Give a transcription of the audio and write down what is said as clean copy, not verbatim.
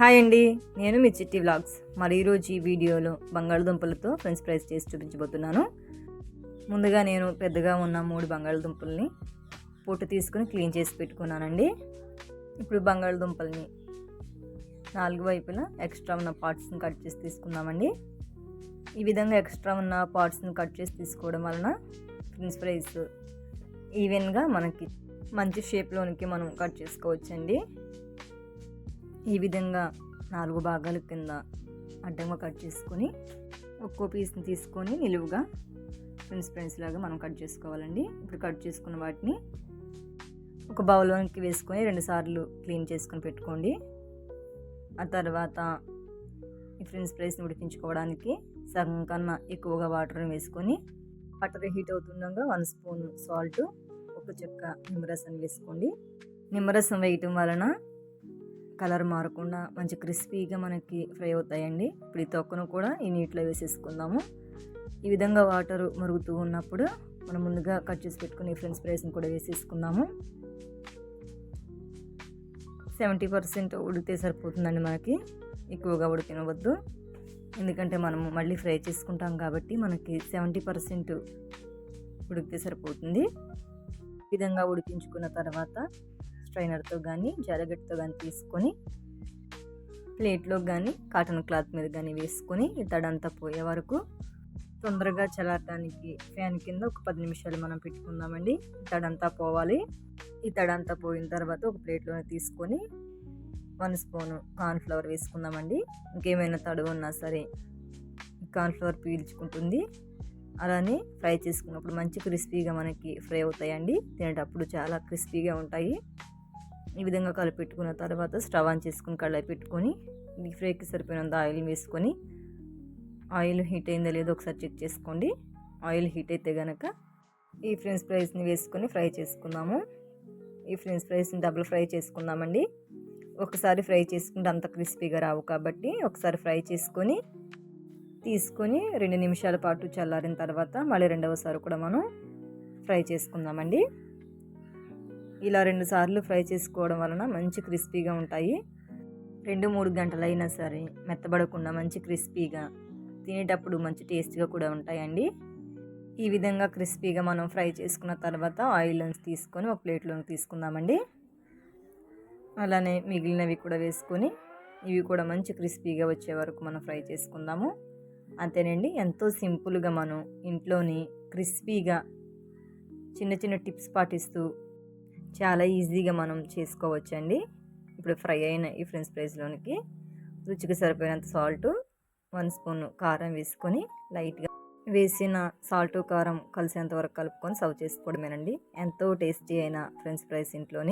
Hi అండి, నేను మీ చిట్టి వ్లాగ్స్. మరి ఈరోజు ఈ వీడియోలో బంగాళదుంపలతో ఫ్రెంచ్ ఫ్రైస్ చేసి చూపించబోతున్నాను. ముందుగా నేను పెద్దగా ఉన్న 3 బంగాళదుంపల్ని పొట్టు తీసుకుని క్లీన్ చేసి పెట్టుకున్నానండి. ఇప్పుడు బంగాళదుంపల్ని 4 వైపులా ఎక్స్ట్రా ఉన్న పార్ట్స్ని కట్ చేసి తీసుకుందామండి. ఈ విధంగా ఎక్స్ట్రా ఉన్న పార్ట్స్ని కట్ చేసి తీసుకోవడం వలన ఫ్రెంచ్ ఫ్రైస్ ఈవెన్గా మనకి మంచి షేప్లోనికి మనం కట్ చేసుకోవచ్చండి. ఈ విధంగా 4 భాగాల కింద అడ్డంగా కట్ చేసుకొని ఒక్కో పీస్ని తీసుకొని నిలువుగా ఫ్రెంచ్ లాగా మనం కట్ చేసుకోవాలండి. ఇప్పుడు కట్ చేసుకున్న వాటిని ఒక బౌల్లోకి వేసుకొని 2 సార్లు క్లీన్ చేసుకొని పెట్టుకోండి. ఆ తర్వాత ఈ ఫ్రెంచ్ ఫ్రైస్ని ఉడికించుకోవడానికి సగం కన్నా ఎక్కువగా వాటర్ని వేసుకొని వాటర్ హీట్ అవుతుండగా 1 స్పూన్ సాల్ట్, ఒక చెక్క నిమ్మరసం వేసుకోండి. నిమ్మరసం వేయటం వలన కలర్ మారకుండా మంచి క్రిస్పీగా మనకి ఫ్రై అవుతాయండి. ఇప్పుడు ఈ తొక్కను కూడా ఈ నీటిలో వేసేసుకుందాము. ఈ విధంగా వాటర్ మరుగుతూ ఉన్నప్పుడు మనం ముందుగా కట్ చేసి పెట్టుకుని ఫ్రెంచ్ ఫ్రైస్ని కూడా వేసేసుకుందాము. 70% ఉడికితే సరిపోతుందండి, మనకి ఎక్కువగా ఉడికినవద్దు. ఎందుకంటే మనము మళ్ళీ ఫ్రై చేసుకుంటాం కాబట్టి మనకి 70% ఉడికితే సరిపోతుంది. ఈ విధంగా ఉడికించుకున్న తర్వాత స్ట్రైనర్తో కానీ జారగట్టుతో కానీ తీసుకొని ప్లేట్లో కానీ కాటన్ క్లాత్ మీద కానీ వేసుకొని ఈ తడంతా పోయే వరకు తొందరగా చల్లారడానికి ఫ్యాన్ కింద ఒక 10 నిమిషాలు మనం పెట్టుకుందామండి. ఈ తడంతా పోవాలి. ఈ తడంతా పోయిన తర్వాత ఒక ప్లేట్లోనే తీసుకొని 1 స్పూను కార్న్ఫ్లవర్ వేసుకుందామండి. ఇంకేమైనా తడువు ఉన్నా సరే కార్న్ఫ్లవర్ పీల్చుకుంటుంది. అలానే ఫ్రై చేసుకున్నప్పుడు మంచి క్రిస్పీగా మనకి ఫ్రై అవుతాయండి. తినేటప్పుడు చాలా క్రిస్పీగా ఉంటాయి. ఈ విధంగా కలిపెట్టుకున్న తర్వాత స్టవ్ ఆన్ చేసుకుని కళాయి పెట్టుకొని డీప్ ఫ్రైకి సరిపోయినంత ఆయిల్ వేసుకొని ఆయిల్ హీట్ అయిందో లేదో ఒకసారి చెక్ చేసుకోండి. ఆయిల్ హీట్ అయితే కనుక ఈ ఫ్రెంచ్ ఫ్రైస్ని వేసుకొని ఫ్రై చేసుకుందాము. ఈ ఫ్రెంచ్ ఫ్రైస్ని డబుల్ ఫ్రై చేసుకుందామండి. ఒకసారి ఫ్రై చేసుకుంటే అంత క్రిస్పీగా రావు కాబట్టి ఒకసారి ఫ్రై చేసుకొని తీసుకొని 2 నిమిషాల పాటు చల్లారిన తర్వాత మళ్ళీ రెండవసారి కూడా మనం ఫ్రై చేసుకుందామండి. ఇలా 2 సార్లు ఫ్రై చేసుకోవడం వలన మంచి క్రిస్పీగా ఉంటాయి. 2-3 గంటలైనా సరే మెత్తబడకుండా మంచి క్రిస్పీగా, తినేటప్పుడు మంచి టేస్ట్గా కూడా ఉంటాయండి. ఈ విధంగా క్రిస్పీగా మనం ఫ్రై చేసుకున్న తర్వాత ఆయిల్లోంచి తీసుకొని ఒక ప్లేట్లోకి తీసుకుందామండి. అలానే మిగిలినవి కూడా వేసుకొని ఇవి కూడా మంచి క్రిస్పీగా వచ్చే వరకు మనం ఫ్రై చేసుకుందాము. అంతేనండి, ఎంతో సింపుల్గా మనం ఇంట్లోని క్రిస్పీగా చిన్న చిన్న టిప్స్ పాటిస్తూ చాలా ఈజీగా మనం చేసుకోవచ్చండి. ఇప్పుడు ఫ్రై అయిన ఈ ఫ్రెంచ్ ఫ్రైస్లోనికి రుచికి సరిపోయినంత సాల్ట్, 1 స్పూన్ కారం వేసుకొని లైట్గా వేసిన సాల్ట్ కారం కలిసేంత వరకు కలుపుకొని సర్వ్ చేసుకోవడమేనండి. ఎంతో టేస్టీ అయిన ఫ్రెంచ్ ఫ్రైస్ ఇంట్లోని